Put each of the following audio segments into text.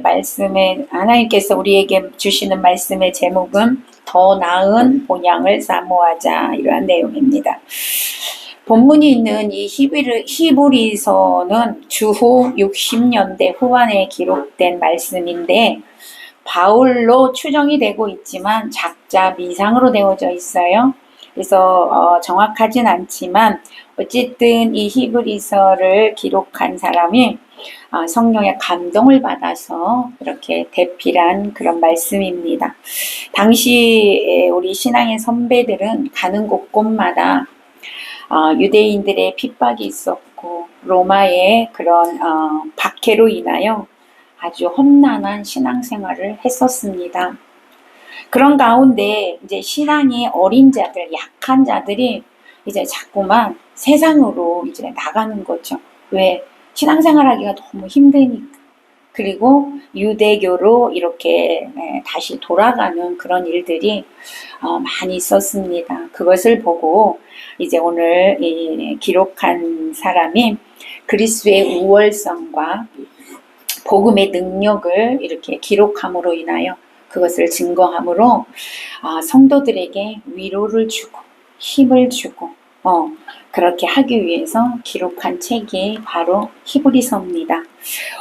말씀에 하나님께서 우리에게 주시는 말씀의 제목은 더 나은 본향을 사모하자, 이러한 내용입니다. 본문이 있는 이 히브리서는 주후 60년대 후반에 기록된 말씀인데 바울로 추정이 되고 있지만 작자 미상으로 되어져 있어요. 그래서 정확하진 않지만 어쨌든 이 히브리서를 기록한 사람이 성령의 감동을 받아서 이렇게 대필한 그런 말씀입니다. 당시 우리 신앙의 선배들은 가는 곳곳마다 유대인들의 핍박이 있었고 로마의 그런 박해로 인하여 아주 험난한 신앙생활을 했었습니다. 그런 가운데 이제 신앙이 어린 자들, 약한 자들이 이제 자꾸만 세상으로 이제 나가는 거죠. 왜? 신앙생활하기가 너무 힘드니까. 그리고 유대교로 이렇게 다시 돌아가는 그런 일들이 많이 있었습니다. 그것을 보고 이제 오늘 기록한 사람이 그리스도의 우월성과 복음의 능력을 이렇게 기록함으로 인하여 그것을 증거함으로 성도들에게 위로를 주고 힘을 주고 그렇게 하기 위해서 기록한 책이 바로 히브리서입니다.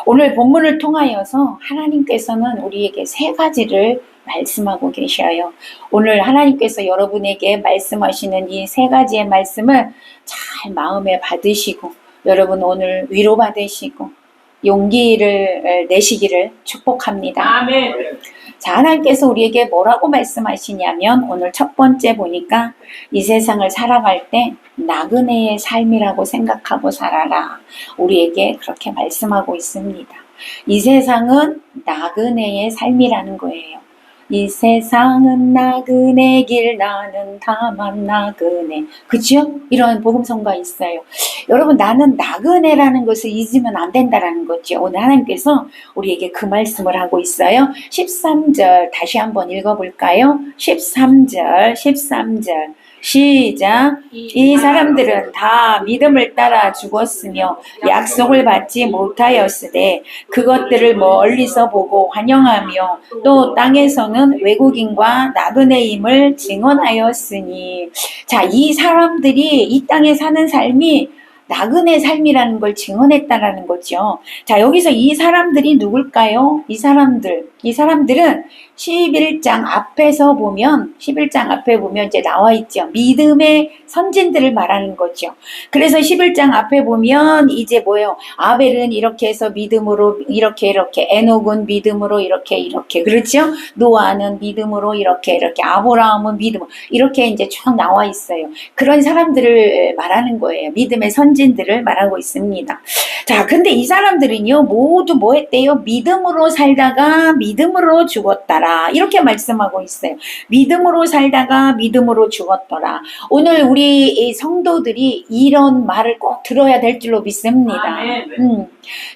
오늘 본문을 통하여서 하나님께서는 우리에게 세 가지를 말씀하고 계셔요. 오늘 하나님께서 여러분에게 말씀하시는 이 세 가지의 말씀을 잘 마음에 받으시고 여러분 오늘 위로받으시고 용기를 내시기를 축복합니다. 아멘. 자, 하나님께서 우리에게 뭐라고 말씀하시냐면 오늘 첫 번째 보니까 이 세상을 살아갈 때 나그네의 삶이라고 생각하고 살아라. 우리에게 그렇게 말씀하고 있습니다. 이 세상은 나그네의 삶이라는 거예요. 이 세상은 나그네 길 나는 다만 나그네. 그죠? 이런 복음성가 있어요. 여러분 나는 나그네라는 것을 잊으면 안 된다라는 거죠. 오늘 하나님께서 우리에게 그 말씀을 하고 있어요. 13절 다시 한번 읽어볼까요? 13절 시작. 이 사람들은 다 믿음을 따라 죽었으며 약속을 받지 못하였으되 그것들을 멀리서 보고 환영하며 또 땅에서는 외국인과 나그네임을 증언하였으니. 자, 이 사람들이 이 땅에 사는 삶이 나그네 삶이라는 걸 증언했다라는 거죠. 자, 여기서 이 사람들이 누굴까요? 이 사람들은 11장 앞에서 보면, 11장 앞에 보면 이제 나와 있죠. 믿음의 선진들을 말하는 거죠. 그래서 11장 앞에 보면 이제 뭐예요? 아벨은 이렇게 해서 믿음으로 이렇게, 에녹은 믿음으로 이렇게, 그렇죠? 노아는 믿음으로 이렇게, 아브라함은 믿음으로 이렇게 이제 쭉 나와 있어요. 그런 사람들을 말하는 거예요. 믿음의 선진들을 말하고 있습니다. 자, 근데 이 사람들은요, 모두 뭐 했대요? 믿음으로 살다가 믿음으로 죽었더라. 이렇게 말씀하고 있어요. 믿음으로 살다가 믿음으로 죽었더라. 오늘 우리 성도들이 이런 말을 꼭 들어야 될 줄로 믿습니다.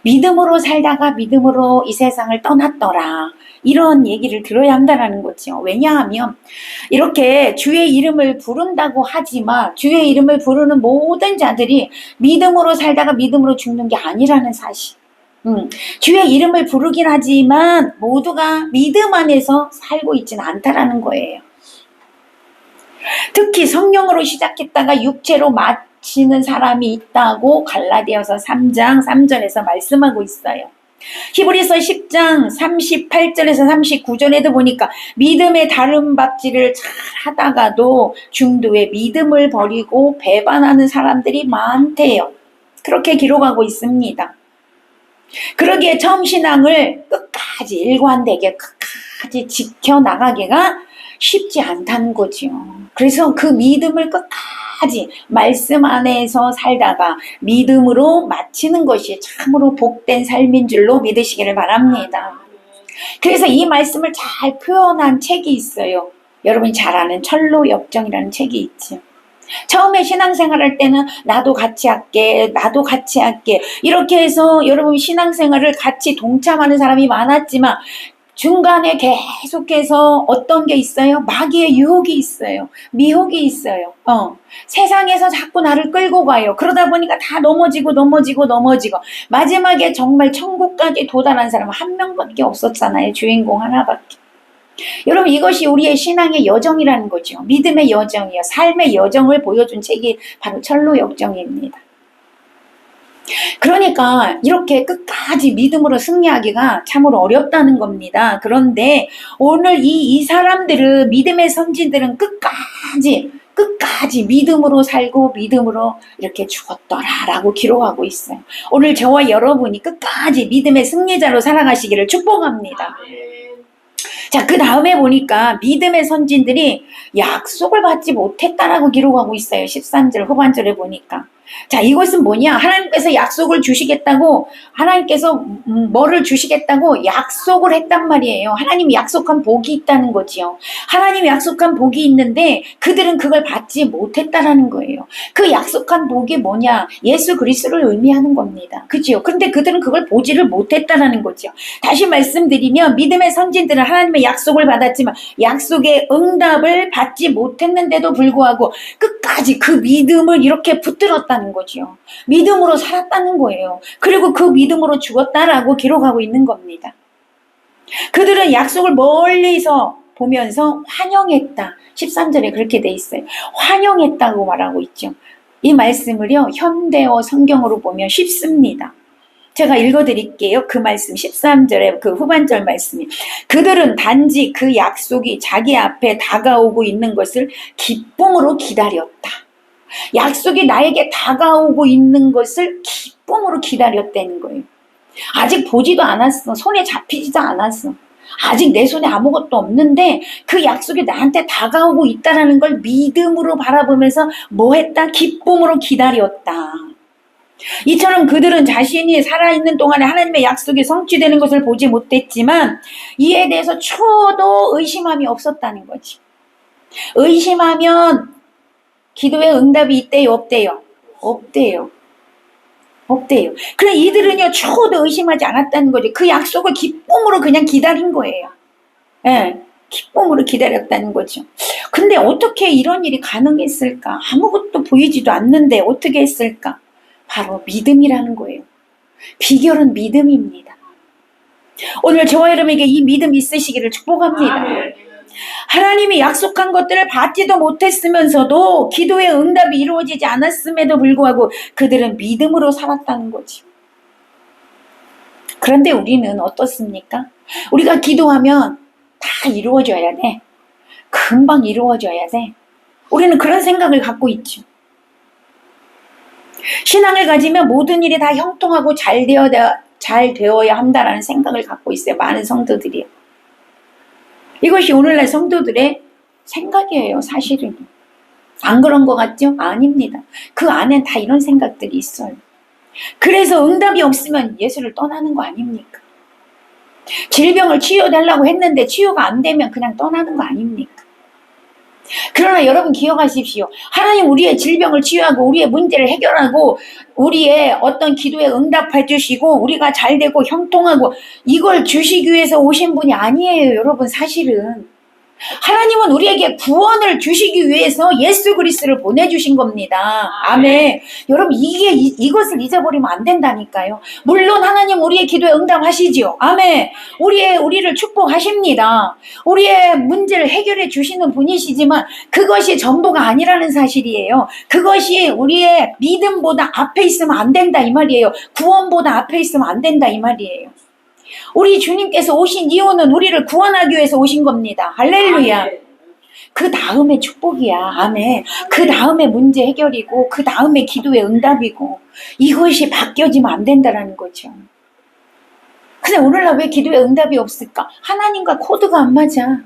믿음으로 살다가 믿음으로 이 세상을 떠났더라. 이런 얘기를 들어야 한다는 거죠. 왜냐하면 이렇게 주의 이름을 부른다고 하지만 주의 이름을 부르는 모든 자들이 믿음으로 살다가 믿음으로 죽는 게 아니라는 사실. 주의 이름을 부르긴 하지만 모두가 믿음 안에서 살고 있지는 않다라는 거예요. 특히 성령으로 시작했다가 육체로 마치는 사람이 있다고 갈라디아서 3장 3절에서 말씀하고 있어요. 히브리서 10장 38절에서 39절에도 보니까 믿음의 다름박질을 잘 하다가도 중도에 믿음을 버리고 배반하는 사람들이 많대요. 그렇게 기록하고 있습니다. 그러기에 처음 신앙을 끝까지 일관되게 끝까지 지켜나가기가 쉽지 않다는 거죠. 그래서 그 믿음을 끝까지 말씀 안에서 살다가 믿음으로 마치는 것이 참으로 복된 삶인 줄로 믿으시기를 바랍니다. 그래서 이 말씀을 잘 표현한 책이 있어요. 여러분이 잘 아는 철로역정이라는 책이 있죠. 처음에 신앙생활 할 때는 나도 같이 할게 이렇게 해서 여러분 신앙생활을 같이 동참하는 사람이 많았지만 중간에 계속해서 어떤 게 있어요? 마귀의 유혹이 있어요. 미혹이 있어요. 세상에서 자꾸 나를 끌고 가요. 그러다 보니까 다 넘어지고 마지막에 정말 천국까지 도달한 사람은 한 명밖에 없었잖아요. 주인공 하나밖에. 여러분, 이것이 우리의 신앙의 여정이라는 거죠. 믿음의 여정이요. 삶의 여정을 보여준 책이 바로 철로역정입니다. 그러니까 이렇게 끝까지 믿음으로 승리하기가 참으로 어렵다는 겁니다. 그런데 오늘 이 사람들은, 믿음의 선진들은 끝까지 믿음으로 살고 믿음으로 이렇게 죽었더라라고 기록하고 있어요. 오늘 저와 여러분이 끝까지 믿음의 승리자로 살아가시기를 축복합니다. 자, 그 다음에 보니까 믿음의 선진들이 약속을 받지 못했다라고 기록하고 있어요. 13절 후반절에 보니까. 자, 이것은 뭐냐? 하나님께서 약속을 주시겠다고, 하나님께서 뭐를 주시겠다고 약속을 했단 말이에요. 하나님이 약속한 복이 있다는 거지요. 하나님이 약속한 복이 있는데 그들은 그걸 받지 못했다라는 거예요. 그 약속한 복이 뭐냐? 예수 그리스도를 의미하는 겁니다. 그죠? 그런데 그들은 그걸 보지를 못했다라는 거죠. 다시 말씀드리면 믿음의 선진들은 하나님의 약속을 받았지만 약속의 응답을 받지 못했는데도 불구하고 끝까지 그 믿음을 이렇게 붙들었다는 거죠. 믿음으로 살았다는 거예요. 그리고 그 믿음으로 죽었다라고 기록하고 있는 겁니다. 그들은 약속을 멀리서 보면서 환영했다. 13절에 그렇게 돼 있어요. 환영했다고 말하고 있죠. 이 말씀을요, 현대어 성경으로 보면 쉽습니다. 제가 읽어드릴게요. 그 말씀 13절에 그 후반절 말씀이, 그들은 단지 그 약속이 자기 앞에 다가오고 있는 것을 기쁨으로 기다렸다. 약속이 나에게 다가오고 있는 것을 기쁨으로 기다렸다는 거예요. 아직 보지도 않았어. 손에 잡히지도 않았어. 아직 내 손에 아무것도 없는데 그 약속이 나한테 다가오고 있다는 걸 믿음으로 바라보면서 뭐 했다? 기쁨으로 기다렸다. 이처럼 그들은 자신이 살아있는 동안에 하나님의 약속이 성취되는 것을 보지 못했지만 이에 대해서 초도 의심함이 없었다는 거지. 의심하면 기도의 응답이 있대요, 없대요? 없대요. 그래, 이들은요, 초도 의심하지 않았다는 거죠. 그 약속을 기쁨으로 그냥 기다린 거예요. 예, 기쁨으로 기다렸다는 거죠. 근데 어떻게 이런 일이 가능했을까? 아무것도 보이지도 않는데 어떻게 했을까? 바로 믿음이라는 거예요. 비결은 믿음입니다. 오늘 저와 여러분에게 이 믿음 있으시기를 축복합니다. 하나님이 약속한 것들을 받지도 못했으면서도 기도의 응답이 이루어지지 않았음에도 불구하고 그들은 믿음으로 살았다는 거지. 그런데 우리는 어떻습니까? 우리가 기도하면 다 이루어져야 돼. 금방 이루어져야 돼. 우리는 그런 생각을 갖고 있죠. 신앙을 가지면 모든 일이 다 형통하고 잘 되어야 한다라는 생각을 갖고 있어요. 많은 성도들이요. 이것이 오늘날 성도들의 생각이에요. 사실은. 안 그런 것 같죠? 아닙니다. 그 안엔 다 이런 생각들이 있어요. 그래서 응답이 없으면 예수를 떠나는 거 아닙니까? 질병을 치유해달라고 했는데 치유가 안 되면 그냥 떠나는 거 아닙니까? 그러나 여러분 기억하십시오. 하나님 우리의 질병을 치유하고 우리의 문제를 해결하고 우리의 어떤 기도에 응답해 주시고 우리가 잘 되고 형통하고 이걸 주시기 위해서 오신 분이 아니에요. 여러분 사실은. 하나님은 우리에게 구원을 주시기 위해서 예수 그리스도를 보내주신 겁니다. 아멘. 여러분 이것을 잊어버리면 안 된다니까요. 물론 하나님 우리의 기도에 응답하시지요. 아멘. 우리를 축복하십니다. 우리의 문제를 해결해 주시는 분이시지만 그것이 전부가 아니라는 사실이에요. 그것이 우리의 믿음보다 앞에 있으면 안 된다 이 말이에요. 구원보다 앞에 있으면 안 된다 이 말이에요. 우리 주님께서 오신 이유는 우리를 구원하기 위해서 오신 겁니다. 할렐루야. 그 다음에 축복이야. 아멘. 그 다음에 문제 해결이고 그 다음에 기도의 응답이고 이것이 바뀌어지면 안 된다는 거죠. 근데 오늘날 왜 기도의 응답이 없을까? 하나님과 코드가 안 맞아.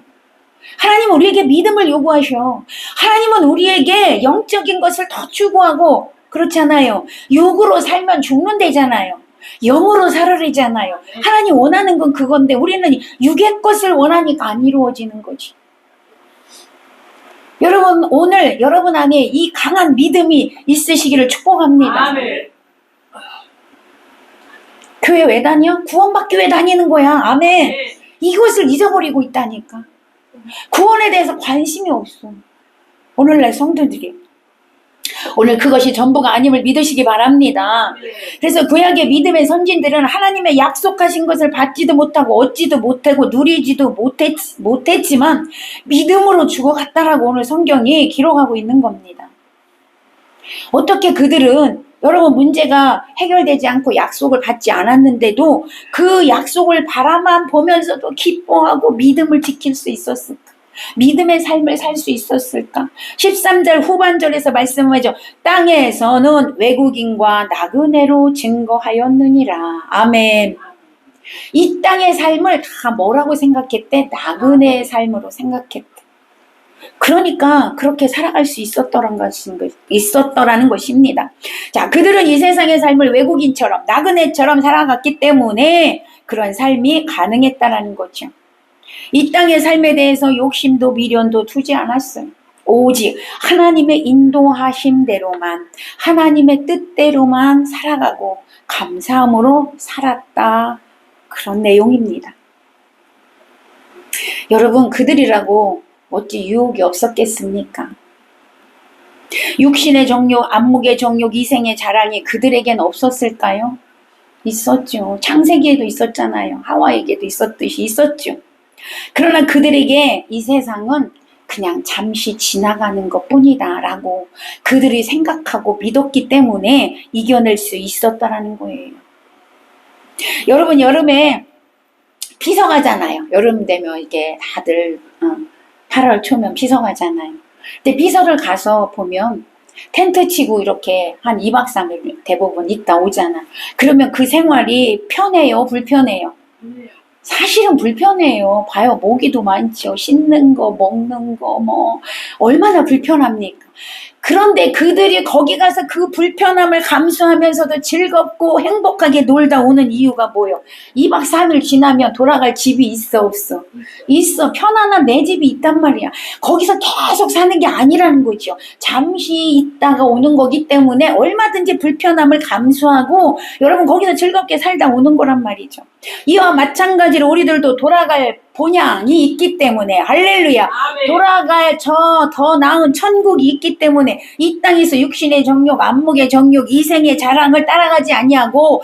하나님은 우리에게 믿음을 요구하셔. 하나님은 우리에게 영적인 것을 더 추구하고 그렇잖아요. 육으로 살면 죽는다잖아요. 영으로 살아내잖아요. 하나님 원하는 건 그건데 우리는 육의 것을 원하니까 안 이루어지는 거지. 여러분 오늘 여러분 안에 이 강한 믿음이 있으시기를 축복합니다. 아멘. 교회 왜 다녀? 구원받기 위해 다니는 거야. 아멘. 이것을 잊어버리고 있다니까. 구원에 대해서 관심이 없어. 오늘날 성도들이. 오늘 그것이 전부가 아님을 믿으시기 바랍니다. 그래서 구약의 믿음의 선진들은 하나님의 약속하신 것을 받지도 못하고 얻지도 못하고 누리지도 못했지만 믿음으로 죽어갔다라고 오늘 성경이 기록하고 있는 겁니다. 어떻게 그들은 여러분 문제가 해결되지 않고 약속을 받지 않았는데도 그 약속을 바라만 보면서도 기뻐하고 믿음을 지킬 수 있었을까? 믿음의 삶을 살 수 있었을까? 13절 후반절에서 말씀하죠. 땅에서는 외국인과 나그네로 증거하였느니라. 아멘. 이 땅의 삶을 다 뭐라고 생각했대? 나그네의 삶으로 생각했대. 그러니까 그렇게 살아갈 수 있었더라는 것입니다. 자, 그들은 이 세상의 삶을 외국인처럼 나그네처럼 살아갔기 때문에 그런 삶이 가능했다라는 거죠. 이 땅의 삶에 대해서 욕심도 미련도 두지 않았어요. 오직 하나님의 인도하심대로만, 하나님의 뜻대로만 살아가고 감사함으로 살았다. 그런 내용입니다. 여러분, 그들이라고 어찌 유혹이 없었겠습니까? 육신의 정욕, 안목의 정욕, 이생의 자랑이 그들에겐 없었을까요? 있었죠. 창세기에도 있었잖아요. 하와에게도 있었듯이 있었죠. 그러나 그들에게 이 세상은 그냥 잠시 지나가는 것뿐이다 라고 그들이 생각하고 믿었기 때문에 이겨낼 수 있었다라는 거예요. 여러분, 여름에 비서가잖아요. 여름 되면 이게 다들 8월 초면 비서가잖아요. 근데 비서를 가서 보면 텐트 치고 이렇게 한 2박 3일 대부분 있다 오잖아. 그러면 그 생활이 편해요? 불편해요? 사실은 불편해요. 봐요. 모기도 많죠. 씻는 거, 먹는 거, 얼마나 불편합니까? 그런데 그들이 거기 가서 그 불편함을 감수하면서도 즐겁고 행복하게 놀다 오는 이유가 뭐예요? 2박 3일 지나면 돌아갈 집이 있어, 없어? 있어. 편안한 내 집이 있단 말이야. 거기서 계속 사는 게 아니라는 거죠. 잠시 있다가 오는 거기 때문에 얼마든지 불편함을 감수하고 여러분 거기서 즐겁게 살다 오는 거란 말이죠. 이와 마찬가지로 우리들도 돌아갈 본향이 있기 때문에 할렐루야. 아멘. 돌아갈 더 나은 천국이 있기 때문에 이 땅에서 육신의 정욕, 안목의 정욕, 이생의 자랑을 따라가지 아니하고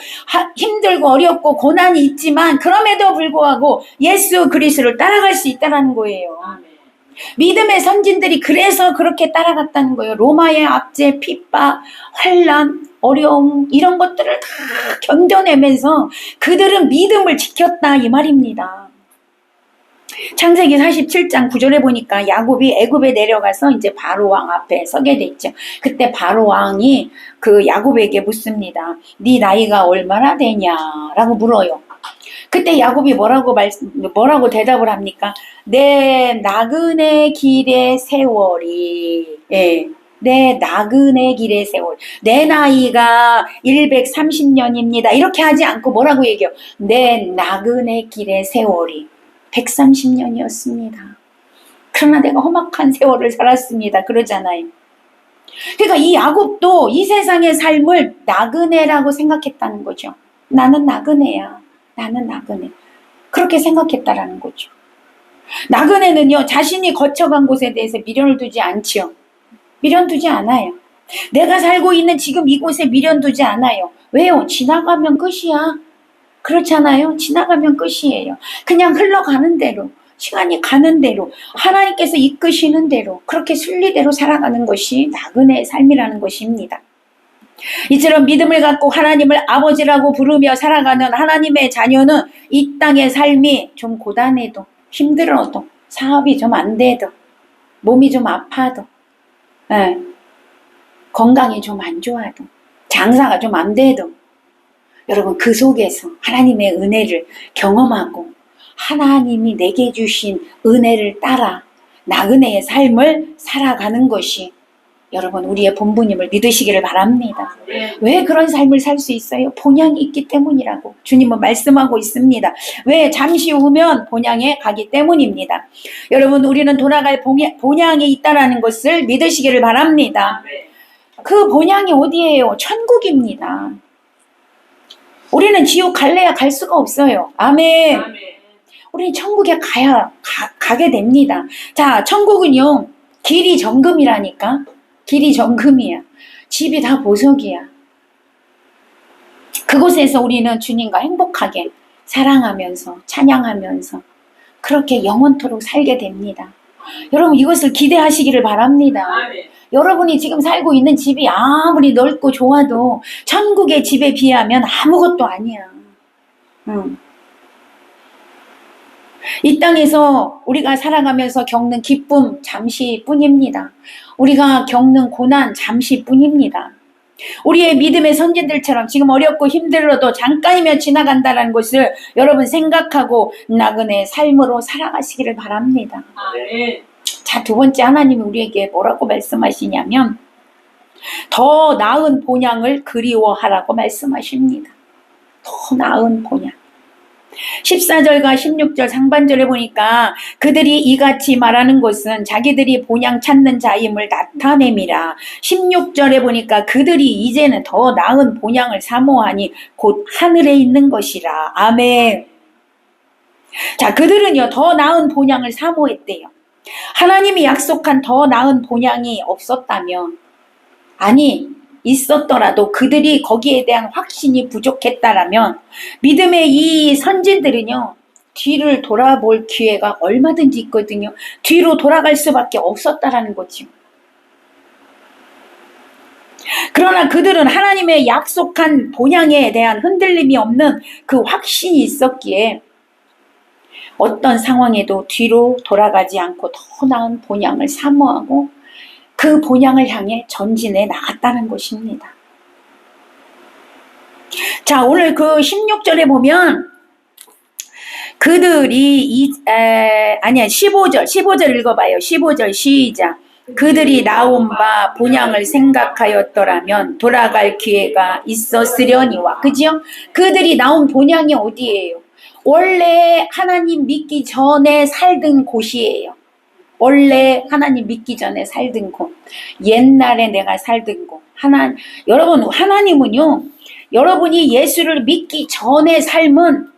힘들고 어렵고 고난이 있지만 그럼에도 불구하고 예수 그리스도를 따라갈 수 있다는 거예요. 아멘. 믿음의 선진들이 그래서 그렇게 따라갔다는 거예요. 로마의 압제, 핍박, 환난, 어려움 이런 것들을 다 견뎌내면서 그들은 믿음을 지켰다 이 말입니다. 창세기 47장 9절에 보니까 야곱이 애굽에 내려가서 이제 바로 왕 앞에 서게 됐죠. 그때 바로 왕이 그 야곱에게 묻습니다. 네 나이가 얼마나 되냐라고 물어요. 그때 야곱이 뭐라고 대답을 합니까? 내 나그네 길의 세월이, 내 나그네 길의 세월. 내 나이가 130년입니다. 이렇게 하지 않고 뭐라고 얘기해요? 내 나그네 길의 세월이 130년이었습니다. 그러나 내가 험악한 세월을 살았습니다. 그러잖아요. 그러니까 이 야곱도 이 세상의 삶을 나그네라고 생각했다는 거죠. 나는 나그네야. 나는 나그네. 그렇게 생각했다라는 거죠. 나그네는요, 자신이 거쳐간 곳에 대해서 미련을 두지 않지요. 미련 두지 않아요. 내가 살고 있는 지금 이곳에 미련 두지 않아요. 왜요? 지나가면 끝이야. 그렇잖아요. 지나가면 끝이에요. 그냥 흘러가는 대로, 시간이 가는 대로, 하나님께서 이끄시는 대로 그렇게 순리대로 살아가는 것이 나그네의 삶이라는 것입니다. 이처럼 믿음을 갖고 하나님을 아버지라고 부르며 살아가는 하나님의 자녀는 이 땅의 삶이 좀 고단해도 힘들어도 사업이 좀 안 돼도 몸이 좀 아파도 건강이 좀 안 좋아도 장사가 좀 안 돼도 여러분 그 속에서 하나님의 은혜를 경험하고 하나님이 내게 주신 은혜를 따라 나그네의 삶을 살아가는 것이 여러분 우리의 본분임을 믿으시기를 바랍니다. 왜 그런 삶을 살 수 있어요? 본향이 있기 때문이라고 주님은 말씀하고 있습니다. 왜? 잠시 후면 본향에 가기 때문입니다. 여러분 우리는 돌아갈 본향이 있다는 것을 믿으시기를 바랍니다. 그 본향이 어디예요? 천국입니다. 우리는 지옥 갈래야 갈 수가 없어요. 아멘. 우리 천국에 가게 됩니다. 자, 천국은요, 길이 정금이라니까. 길이 정금이야. 집이 다 보석이야. 그곳에서 우리는 주님과 행복하게 사랑하면서 찬양하면서 그렇게 영원토록 살게 됩니다. 여러분, 이것을 기대하시기를 바랍니다. 여러분이 지금 살고 있는 집이 아무리 넓고 좋아도 천국의 집에 비하면 아무것도 아니야. 이 땅에서 우리가 살아가면서 겪는 기쁨 잠시뿐입니다. 우리가 겪는 고난 잠시뿐입니다. 우리의 믿음의 선진들처럼 지금 어렵고 힘들어도 잠깐이면 지나간다는 것을 여러분 생각하고 나그네 삶으로 살아가시기를 바랍니다. 자, 두 번째, 하나님이 우리에게 뭐라고 말씀하시냐면 더 나은 본향을 그리워하라고 말씀하십니다. 더 나은 본향. 14절과 16절 상반절에 보니까 그들이 이같이 말하는 것은 자기들이 본향 찾는 자임을 나타냄이라. 16절에 보니까 그들이 이제는 더 나은 본향을 사모하니 곧 하늘에 있는 것이라. 아멘. 자, 그들은요 더 나은 본향을 사모했대요. 하나님이 약속한 더 나은 본향이 없었다면, 아니 있었더라도 그들이 거기에 대한 확신이 부족했다라면 믿음의 이 선진들은요 뒤를 돌아볼 기회가 얼마든지 있거든요. 뒤로 돌아갈 수밖에 없었다라는 거죠. 그러나 그들은 하나님의 약속한 본향에 대한 흔들림이 없는 그 확신이 있었기에 어떤 상황에도 뒤로 돌아가지 않고 더 나은 본향을 사모하고 그 본향을 향해 전진해 나갔다는 것입니다. 자, 오늘 그 16절에 보면 그들이 15절 읽어봐요. 15절 시작. 그들이 나온 바 본향을 생각하였더라면 돌아갈 기회가 있었으려니와. 그죠? 그들이 나온 본향이 어디예요? 원래 하나님 믿기 전에 살던 곳이에요. 원래 하나님 믿기 전에 살던 곳, 옛날에 내가 살던 곳. 여러분, 하나님은요 여러분이 예수를 믿기 전에 삶은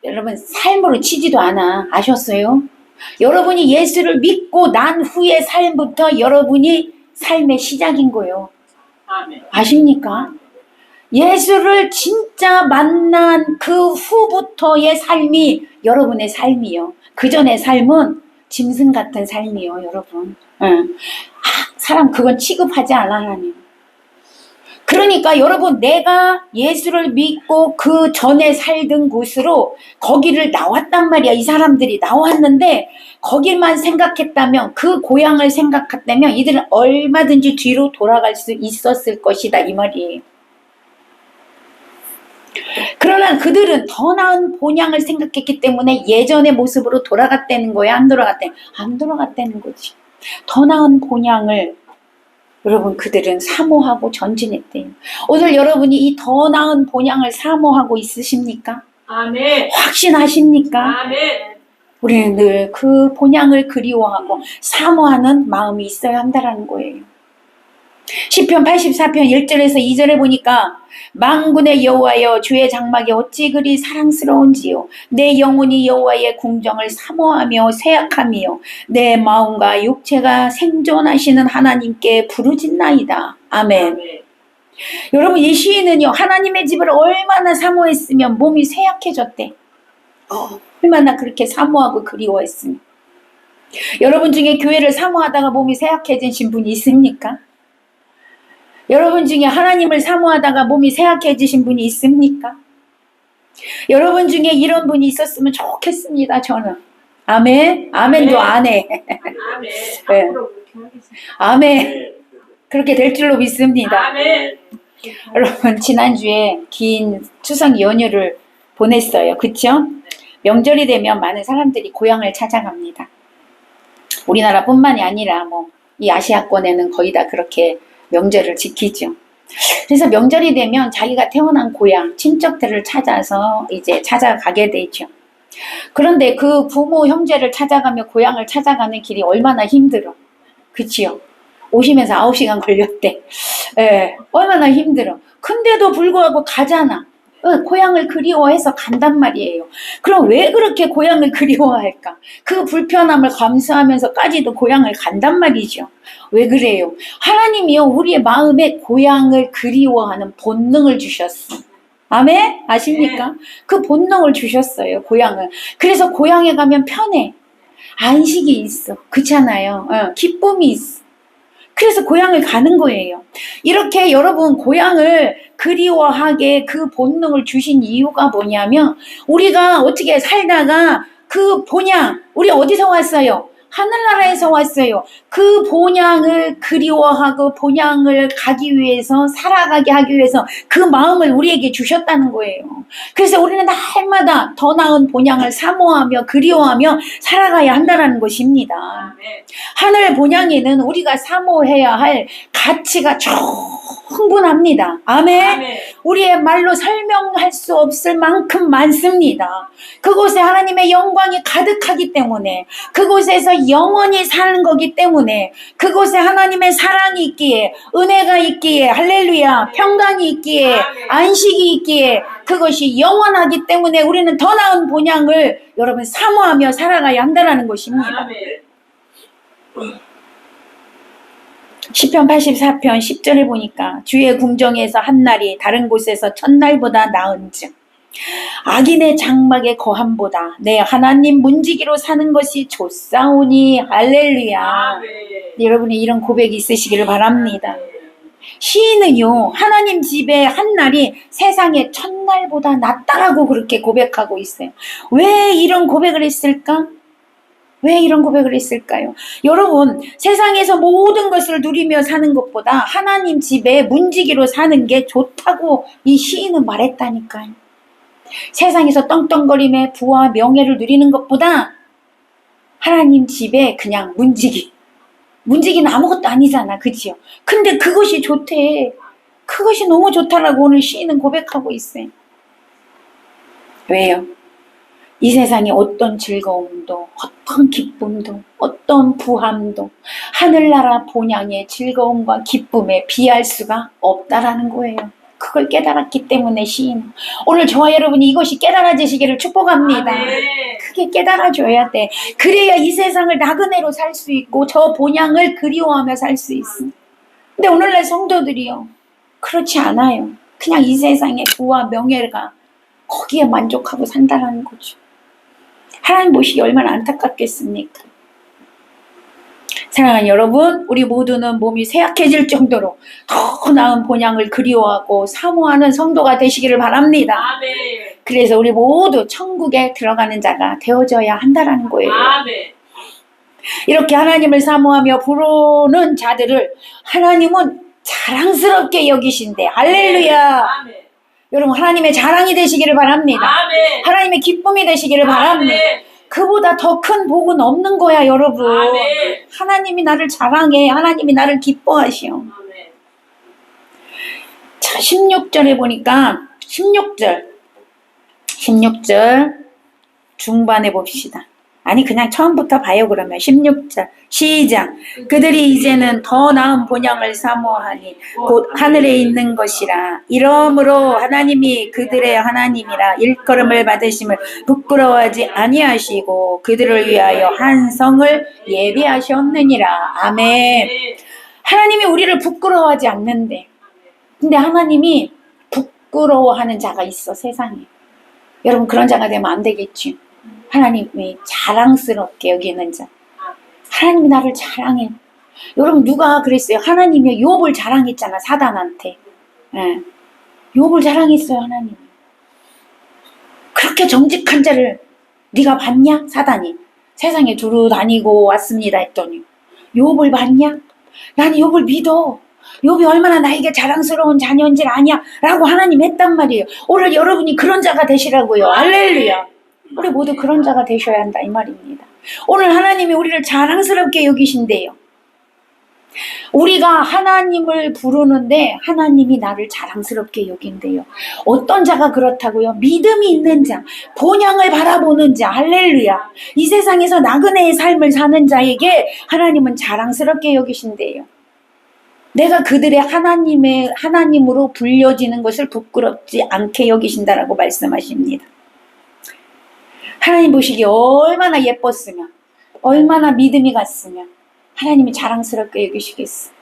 여러분 삶으로 치지도 않아. 아셨어요? 여러분이 예수를 믿고 난 후의 삶부터 여러분이 삶의 시작인 거예요. 아십니까? 예수를 진짜 만난 그 후부터의 삶이 여러분의 삶이요. 그 전의 삶은 짐승 같은 삶이요, 여러분. 사람 그건 취급하지 않아, 하나님. 그러니까 여러분, 내가 예수를 믿고 그 전에 살던 곳으로 거기를 나왔단 말이야. 이 사람들이 나왔는데 거기만 생각했다면, 그 고향을 생각했다면 이들은 얼마든지 뒤로 돌아갈 수 있었을 것이다, 이 말이에요. 그러나 그들은 더 나은 본향을 생각했기 때문에 예전의 모습으로 돌아갔다는 거야? 안 돌아갔다는 거지. 더 나은 본향을 여러분 그들은 사모하고 전진했대요. 오늘 여러분이 이 더 나은 본향을 사모하고 있으십니까? 아멘. 확신하십니까? 아멘. 우리는 늘 그 본향을 그리워하고 사모하는 마음이 있어야 한다는 거예요. 시편 84편 1절에서 2절에 보니까 만군의 여호와여 주의 장막이 어찌 그리 사랑스러운지요. 내 영혼이 여호와의 궁정을 사모하며 쇠약하며 내 마음과 육체가 생존하시는 하나님께 부르짖나이다. 아멘. 여러분, 이 시인은요 하나님의 집을 얼마나 사모했으면 몸이 쇠약해졌대. 얼마나 그렇게 사모하고 그리워했으면. 여러분 중에 교회를 사모하다가 몸이 쇠약해진 분이 있습니까? 여러분 중에 하나님을 사모하다가 몸이 쇠약해지신 분이 있습니까? 여러분 중에 이런 분이 있었으면 좋겠습니다. 저는. 아멘. 아멘도 안 해. 아멘. 네. 아멘. 그렇게 될 줄로 믿습니다. 아멘. 여러분, 지난주에 긴 추석 연휴를 보냈어요. 그쵸? 명절이 되면 많은 사람들이 고향을 찾아갑니다. 우리나라뿐만이 아니라 이 아시아권에는 거의 다 그렇게 명절을 지키죠. 그래서 명절이 되면 자기가 태어난 고향, 친척들을 찾아서 이제 찾아가게 되죠. 그런데 그 부모, 형제를 찾아가며 고향을 찾아가는 길이 얼마나 힘들어. 그치요? 오시면서 9시간 걸렸대. 얼마나 힘들어. 근데도 불구하고 가잖아. 고향을 그리워해서 간단 말이에요. 그럼 왜 그렇게 고향을 그리워할까? 그 불편함을 감수하면서까지도 고향을 간단 말이죠. 왜 그래요? 하나님이요, 우리의 마음에 고향을 그리워하는 본능을 주셨어. 아멘? 아십니까? 그 본능을 주셨어요, 고향을. 그래서 고향에 가면 편해. 안식이 있어. 그렇잖아요. 기쁨이 있어. 그래서 고향을 가는 거예요. 이렇게 여러분 고향을 그리워하게 그 본능을 주신 이유가 뭐냐면, 우리가 어떻게 살다가 그 본향, 우리 어디서 왔어요? 하늘나라에서 왔어요. 그 본향을 그리워하고 본향을 가기 위해서, 살아가게 하기 위해서 그 마음을 우리에게 주셨다는 거예요. 그래서 우리는 날마다 더 나은 본향을 사모하며 그리워하며 살아가야 한다는 것입니다. 하늘 본향에는 우리가 사모해야 할 가치가 충분합니다. 아멘. 우리의 말로 설명할 수 없을 만큼 많습니다. 그곳에 하나님의 영광이 가득하기 때문에, 그곳에서 영원히 사는 거기 때문에, 그곳에 하나님의 사랑이 있기에, 은혜가 있기에, 할렐루야, 평강이 있기에, 안식이 있기에, 그것이 영원하기 때문에 우리는 더 나은 본향을 여러분 사모하며 살아가야 한다는 것입니다. 시편 84편 10절에 보니까, 주의 궁정에서 한 날이 다른 곳에서 첫날보다 나은즉 악인의 장막의 거함보다 내 하나님 문지기로 사는 것이 좋사오니. 할렐루야. 여러분이 이런 고백이 있으시기를 바랍니다. 시인은요, 하나님 집에 한 날이 세상의 첫날보다 낫다라고 그렇게 고백하고 있어요. 왜 이런 고백을 했을까? 왜 이런 고백을 했을까요? 여러분, 세상에서 모든 것을 누리며 사는 것보다 하나님 집에 문지기로 사는 게 좋다고 이 시인은 말했다니까요. 세상에서 떵떵거림에 부와 명예를 누리는 것보다 하나님 집에 그냥 문지기는 아무것도 아니잖아, 그치요? 근데 그것이 좋대. 그것이 너무 좋다라고 오늘 시인은 고백하고 있어요. 왜요? 이 세상에 어떤 즐거움도, 어떤 기쁨도, 어떤 부함도 하늘나라 본향의 즐거움과 기쁨에 비할 수가 없다라는 거예요. 그걸 깨달았기 때문에 시인, 오늘 저와 여러분이 이것이 깨달아지시기를 축복합니다. 크게 깨달아줘야 돼. 그래야 이 세상을 나그네로 살 수 있고 저 본향을 그리워하며 살 수 있어. 근데 오늘날 성도들이요, 그렇지 않아요. 그냥 이 세상의 부와 명예가 거기에 만족하고 산다라는 거죠. 하나님 보시기 얼마나 안타깝겠습니까? 사랑하는 여러분, 우리 모두는 몸이 쇠약해질 정도로 더 나은 본향을 그리워하고 사모하는 성도가 되시기를 바랍니다. 아멘. 그래서 우리 모두 천국에 들어가는 자가 되어져야 한다라는 거예요. 아멘. 이렇게 하나님을 사모하며 부르는 자들을 하나님은 자랑스럽게 여기신대. 할렐루야. 아멘. 여러분, 하나님의 자랑이 되시기를 바랍니다. 아멘. 하나님의 기쁨이 되시기를 바랍니다. 그보다 더 큰 복은 없는 거야, 여러분. 아멘. 하나님이 나를 자랑해. 하나님이 나를 기뻐하시오. 아멘. 자, 16절에 보니까 16절 중반에 봅시다. 아니, 그냥 처음부터 봐요. 그러면 16절 시작. 그들이 이제는 더 나은 본향을 사모하니 곧 하늘에 있는 것이라. 이러므로 하나님이 그들의 하나님이라 일컬음을 받으심을 부끄러워하지 아니하시고 그들을 위하여 한 성을 예비하셨느니라. 아멘. 하나님이 우리를 부끄러워하지 않는데, 근데 하나님이 부끄러워하는 자가 있어, 세상에. 여러분, 그런 자가 되면 안 되겠지. 하나님이 자랑스럽게 여기는 자. 하나님이 나를 자랑해. 여러분, 누가 그랬어요? 하나님이 욥을 자랑했잖아, 사단한테. 예. 욥을 자랑했어요, 하나님이. 그렇게 정직한 자를 네가 봤냐? 사단이. 세상에 두루 다니고 왔습니다 했더니 욥을 봤냐? 나는 욥을 믿어. 욥이 얼마나 나에게 자랑스러운 자녀인지 아냐? 라고 하나님 했단 말이에요. 오늘 여러분이 그런 자가 되시라고요. 할렐루야. 우리 모두 그런 자가 되셔야 한다, 이 말입니다. 오늘 하나님이 우리를 자랑스럽게 여기신대요. 우리가 하나님을 부르는데 하나님이 나를 자랑스럽게 여긴대요. 어떤 자가 그렇다고요? 믿음이 있는 자, 본향을 바라보는 자. 할렐루야. 이 세상에서 나그네의 삶을 사는 자에게 하나님은 자랑스럽게 여기신대요. 내가 그들의 하나님으로 불려지는 것을 부끄럽지 않게 여기신다라고 말씀하십니다. 하나님 보시기에 얼마나 예뻤으면, 얼마나 믿음이 갔으면 하나님이 자랑스럽게 여기시겠어.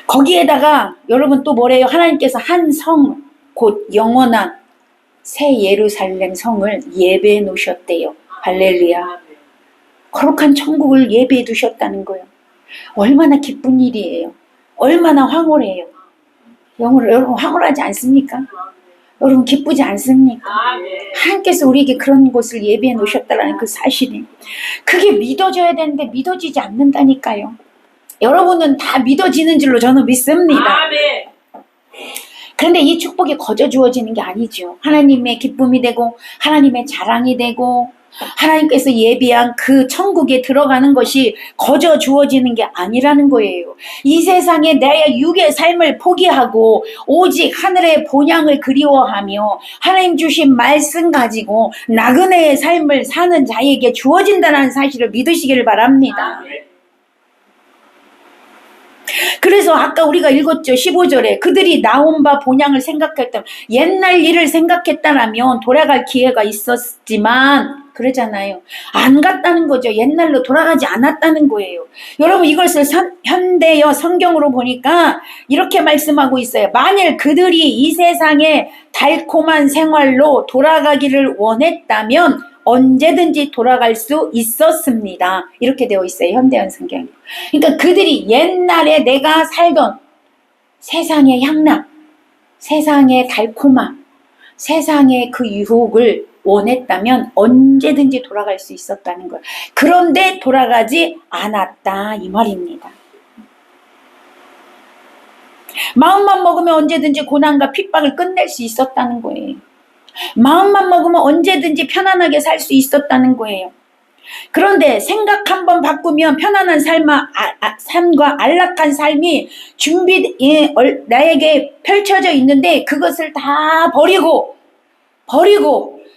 거기에다가 여러분 또 뭐래요? 하나님께서 한 성, 곧 영원한 새 예루살렘 성을 예배해 놓으셨대요. 할렐루야. 거룩한 천국을 예배해 두셨다는 거예요. 얼마나 기쁜 일이에요. 얼마나 황홀해요. 여러분 황홀하지 않습니까? 여러분 기쁘지 않습니까? 하나님께서 우리에게 그런 곳을 예배해 놓으셨다는 그 사실이, 그게 믿어져야 되는데 믿어지지 않는다니까요. 여러분은 다 믿어지는 줄로 저는 믿습니다. 그런데 이 축복이 거저 주어지는 게 아니죠. 하나님의 기쁨이 되고 하나님의 자랑이 되고 하나님께서 예비한 그 천국에 들어가는 것이 거저 주어지는 게 아니라는 거예요. 이 세상에 내 육의 삶을 포기하고 오직 하늘의 본향을 그리워하며 하나님 주신 말씀 가지고 나그네의 삶을 사는 자에게 주어진다는 사실을 믿으시기를 바랍니다. 그래서 아까 우리가 읽었죠. 15절에 그들이 나온 바 본향을 생각했다면, 옛날 일을 생각했다면 돌아갈 기회가 있었지만 그러잖아요. 안 갔다는 거죠. 옛날로 돌아가지 않았다는 거예요. 여러분 이것을 현대어 성경으로 보니까 이렇게 말씀하고 있어요. 만일 그들이 이 세상의 달콤한 생활로 돌아가기를 원했다면 언제든지 돌아갈 수 있었습니다. 이렇게 되어 있어요. 현대현 성경이. 그러니까 그들이 옛날에 내가 살던 세상의 향락, 세상의 달콤함, 세상의 그 유혹을 원했다면 언제든지 돌아갈 수 있었다는 거예요. 그런데 돌아가지 않았다 이 말입니다. 마음만 먹으면 언제든지 고난과 핍박을 끝낼 수 있었다는 거예요. 마음만 먹으면 언제든지 편안하게 살 수 있었다는 거예요. 그런데 생각 한번 바꾸면 편안한 삶과 안락한 삶이 나에게 펼쳐져 있는데 그것을 다 버리고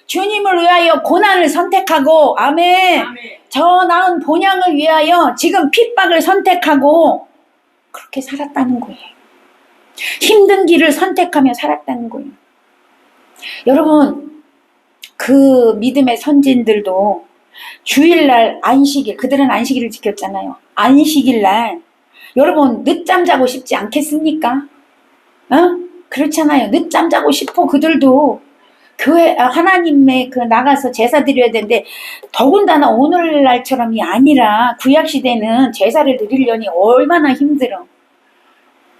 주님을 위하여 고난을 선택하고 아멘. 저 나은 본향을 위하여 지금 핍박을 선택하고 그렇게 살았다는 거예요. 힘든 길을 선택하며 살았다는 거예요. 여러분 그 믿음의 선진들도 주일날 안식일, 그들은 안식일을 지켰잖아요. 안식일날 여러분 늦잠 자고 싶지 않겠습니까? 그렇잖아요. 늦잠 자고 싶어. 그들도 교회 하나님의 그 나가서 제사 드려야 되는데 더군다나 오늘날처럼이 아니라 구약시대는 제사를 드리려니 얼마나 힘들어.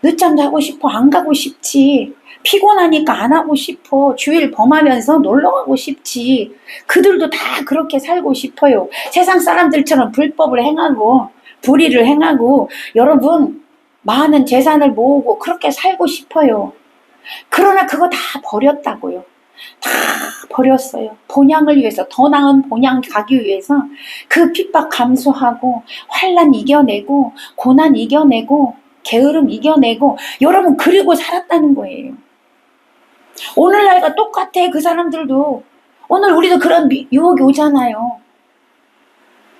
늦잠 자고 싶어. 안 가고 싶지. 피곤하니까 안 하고 싶어. 주일 범하면서 놀러 가고 싶지. 그들도 다 그렇게 살고 싶어요. 세상 사람들처럼 불법을 행하고 불의를 행하고 여러분 많은 재산을 모으고 그렇게 살고 싶어요. 그러나 그거 다 버렸다고요. 다 버렸어요. 본향을 위해서, 더 나은 본향 가기 위해서 그 핍박 감수하고 환난 이겨내고 고난 이겨내고 게으름 이겨내고 여러분 그리고 살았다는 거예요. 오늘날과 똑같아. 그 사람들도 오늘 우리도 그런 유혹이 오잖아요.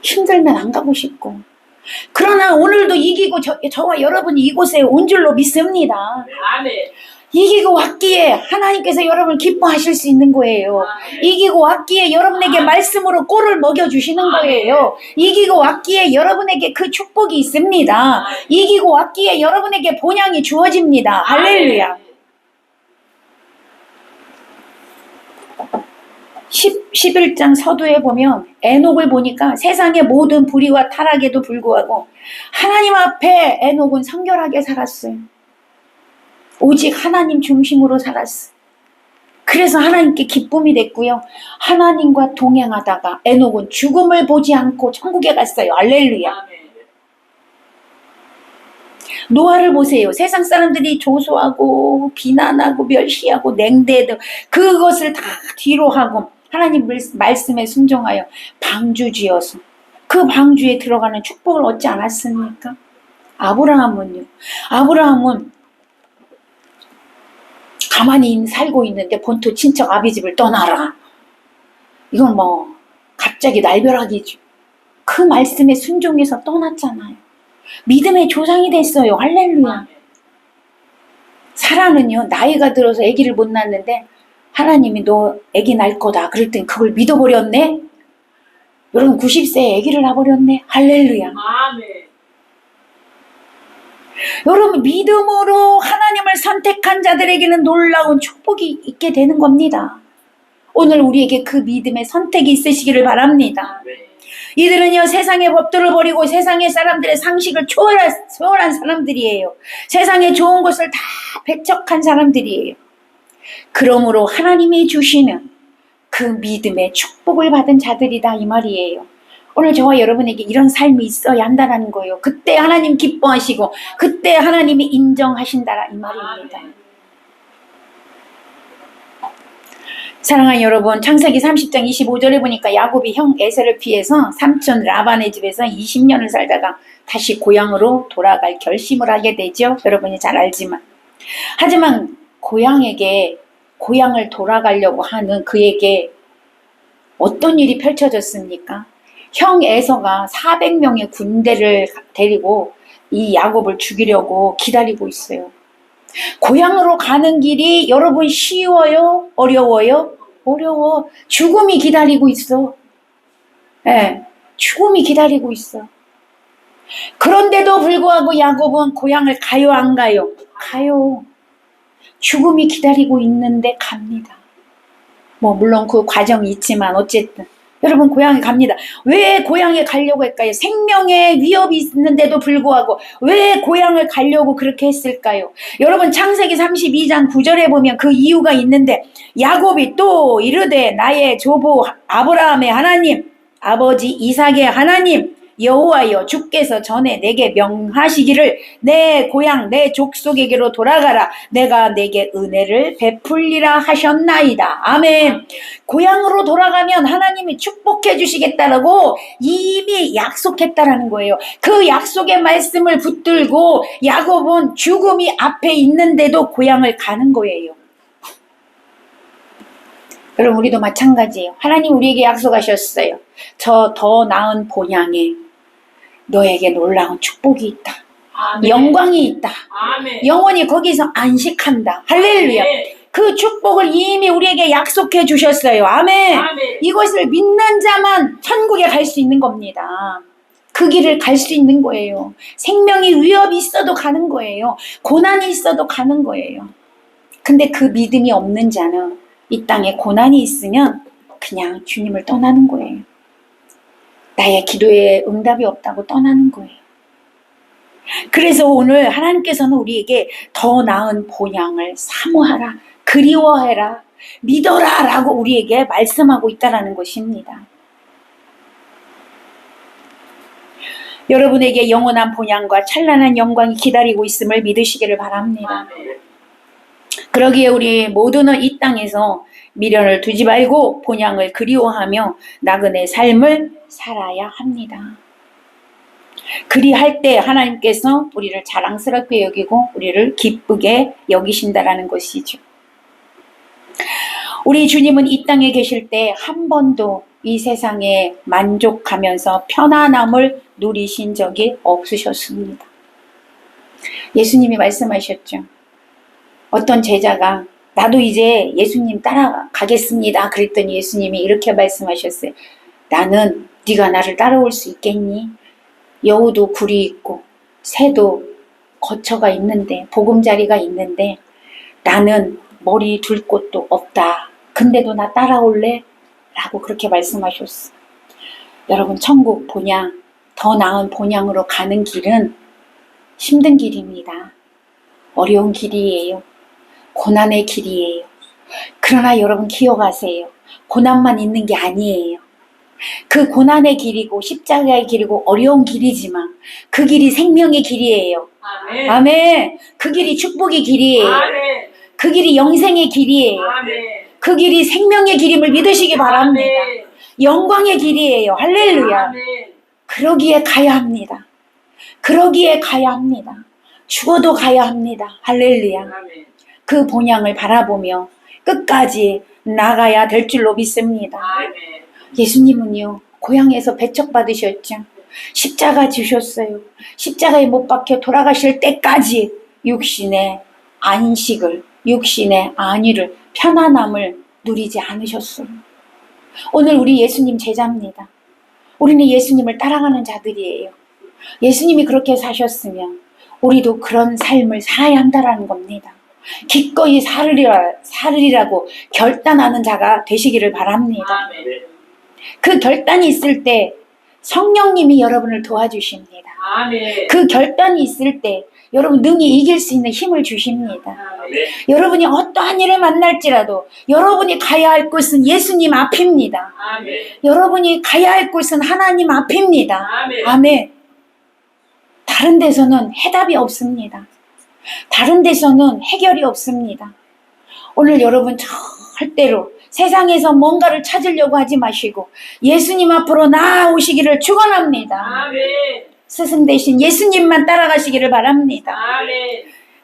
힘들면 안 가고 싶고. 그러나 오늘도 이기고 저와 여러분이 이곳에 온 줄로 믿습니다. 아멘. 이기고 왔기에 하나님께서 여러분을 기뻐하실 수 있는 거예요. 이기고 왔기에 여러분에게 말씀으로 꼴을 먹여주시는 거예요. 이기고 왔기에 여러분에게 그 축복이 있습니다. 이기고 왔기에 여러분에게 본향이 주어집니다. 할렐루야. 11장 서두에 보면 에녹을 보니까 세상의 모든 불의와 타락에도 불구하고 하나님 앞에 에녹은 성결하게 살았어요. 오직 하나님 중심으로 살았어. 그래서 하나님께 기쁨이 됐고요. 하나님과 동행하다가 에녹은 죽음을 보지 않고 천국에 갔어요. 할렐루야. 노아를 보세요. 세상 사람들이 조소하고 비난하고 멸시하고 냉대하고 그것을 다 뒤로 하고 하나님 말씀에 순종하여 방주 지어서 그 방주에 들어가는 축복을 얻지 않았습니까? 아브라함은요. 아브라함은 가만히 살고 있는데 본토 친척 아비집을 떠나라. 이건 뭐 갑자기 날벼락이죠. 그 말씀에 순종해서 떠났잖아요. 믿음의 조상이 됐어요. 할렐루야. 사라는요, 나이가 들어서 아기를 못 낳는데 하나님이 너 아기 낳을 거다 그랬더니 그걸 믿어버렸네. 여러분 90세에 아기를 낳아버렸네. 할렐루야. 아멘. 여러분 믿음으로 하나님을 선택한 자들에게는 놀라운 축복이 있게 되는 겁니다. 오늘 우리에게 그 믿음의 선택이 있으시기를 바랍니다. 이들은요 세상의 법도를 버리고 세상의 사람들의 상식을 초월한 사람들이에요. 세상에 좋은 것을 다 배척한 사람들이에요. 그러므로 하나님이 주시는 그 믿음의 축복을 받은 자들이다 이 말이에요. 오늘 저와 여러분에게 이런 삶이 있어야 한다는 거예요. 그때 하나님 기뻐하시고 그때 하나님이 인정하신다라 이 말입니다. 사랑하는 여러분, 창세기 30장 25절에 보니까 야곱이 형 에서를 피해서 삼촌 라반의 집에서 20년을 살다가 다시 고향으로 돌아갈 결심을 하게 되죠. 여러분이 잘 알지만. 하지만 고향을 돌아가려고 하는 그에게 어떤 일이 펼쳐졌습니까? 형 에서가 400명의 군대를 데리고 이 야곱을 죽이려고 기다리고 있어요. 고향으로 가는 길이 여러분 쉬워요? 어려워요? 어려워. 죽음이 기다리고 있어. 네, 죽음이 기다리고 있어. 그런데도 불구하고 야곱은 고향을 가요 안 가요? 가요. 죽음이 기다리고 있는데 갑니다. 물론 그 과정이 있지만 어쨌든 여러분 고향에 갑니다. 왜 고향에 가려고 할까요? 생명의 위협이 있는데도 불구하고 왜 고향을 가려고 그렇게 했을까요? 여러분 창세기 32장 9절에 보면 그 이유가 있는데 야곱이 또 이르되 나의 조부 아브라함의 하나님 아버지 이삭의 하나님 여호와여 주께서 전에 내게 명하시기를 내 고향 내 족속에게로 돌아가라 내가 내게 은혜를 베풀리라 하셨나이다. 아멘. 고향으로 돌아가면 하나님이 축복해 주시겠다라고 이미 약속했다라는 거예요. 그 약속의 말씀을 붙들고 야곱은 죽음이 앞에 있는데도 고향을 가는 거예요. 여러분 우리도 마찬가지예요. 하나님 우리에게 약속하셨어요. 저 더 나은 본향에 너에게 놀라운 축복이 있다. 아멘. 영광이 있다. 아멘. 영원히 거기서 안식한다. 할렐루야. 아멘. 그 축복을 이미 우리에게 약속해 주셨어요. 아멘. 아멘. 이것을 믿는 자만 천국에 갈 수 있는 겁니다. 그 길을 갈 수 있는 거예요. 생명이 위협이 있어도 가는 거예요. 고난이 있어도 가는 거예요. 근데 그 믿음이 없는 자는 이 땅에 고난이 있으면 그냥 주님을 떠나는 거예요. 나의 기도에 응답이 없다고 떠나는 거예요. 그래서 오늘 하나님께서는 우리에게 더 나은 본향을 사모하라, 그리워해라, 믿어라 라고 우리에게 말씀하고 있다는 것입니다. 여러분에게 영원한 본향과 찬란한 영광이 기다리고 있음을 믿으시기를 바랍니다. 그러기에 우리 모두는 이 땅에서 미련을 두지 말고 본향을 그리워하며 나그네 삶을 살아야 합니다. 그리할 때 하나님께서 우리를 자랑스럽게 여기고 우리를 기쁘게 여기신다라는 것이죠. 우리 주님은 이 땅에 계실 때 한 번도 이 세상에 만족하면서 편안함을 누리신 적이 없으셨습니다. 예수님이 말씀하셨죠. 어떤 제자가 나도 이제 예수님 따라가겠습니다. 그랬더니 예수님이 이렇게 말씀하셨어요. 나는 네가 나를 따라올 수 있겠니? 여우도 굴이 있고 새도 거처가 있는데 보금자리가 있는데 나는 머리 둘 곳도 없다. 근데도 나 따라올래? 라고 그렇게 말씀하셨어. 여러분 천국 본향, 더 나은 본향으로 가는 길은 힘든 길입니다. 어려운 길이에요. 고난의 길이에요. 그러나 여러분 기억하세요. 고난만 있는 게 아니에요. 그 고난의 길이고 십자가의 길이고 어려운 길이지만 그 길이 생명의 길이에요. 아멘. 아멘. 그 길이 축복의 길이에요. 아멘. 그 길이 영생의 길이에요. 아멘. 그 길이 생명의 길임을 믿으시기 바랍니다. 아멘. 영광의 길이에요. 할렐루야. 아멘. 그러기에 가야 합니다. 그러기에 가야 합니다. 죽어도 가야 합니다. 할렐루야. 아멘. 그 본향을 바라보며 끝까지 나가야 될 줄로 믿습니다. 아멘. 예수님은요 고향에서 배척받으셨죠. 십자가 지셨어요. 십자가에 못 박혀 돌아가실 때까지 육신의 안식을, 육신의 안위를, 편안함을 누리지 않으셨어요. 오늘 우리 예수님 제자입니다. 우리는 예수님을 따라가는 자들이에요. 예수님이 그렇게 사셨으면 우리도 그런 삶을 살아야 한다는 겁니다. 기꺼이 살으리라고 결단하는 자가 되시기를 바랍니다. 그 결단이 있을 때 성령님이 여러분을 도와주십니다. 그 결단이 있을 때 여러분 능히 이길 수 있는 힘을 주십니다. 여러분이 어떠한 일을 만날지라도 여러분이 가야 할 곳은 예수님 앞입니다. 여러분이 가야 할 곳은 하나님 앞입니다. 아멘. 다른 데서는 해답이 없습니다. 다른 데서는 해결이 없습니다. 오늘 여러분 절대로 세상에서 뭔가를 찾으려고 하지 마시고 예수님 앞으로 나아오시기를 축원합니다. 스승 대신 예수님만 따라가시기를 바랍니다.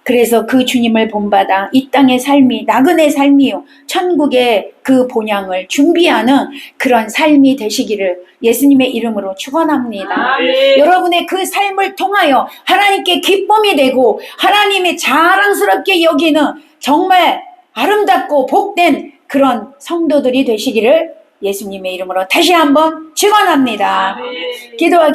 그래서 그 주님을 본받아 이 땅의 삶이 나그네 삶이요 천국의 그 본향을 준비하는 그런 삶이 되시기를 예수님의 이름으로 축원합니다. 여러분의 그 삶을 통하여 하나님께 기쁨이 되고 하나님이 자랑스럽게 여기는 정말 아름답고 복된 그런 성도들이 되시기를 예수님의 이름으로 다시 한번 축원합니다. 기도하기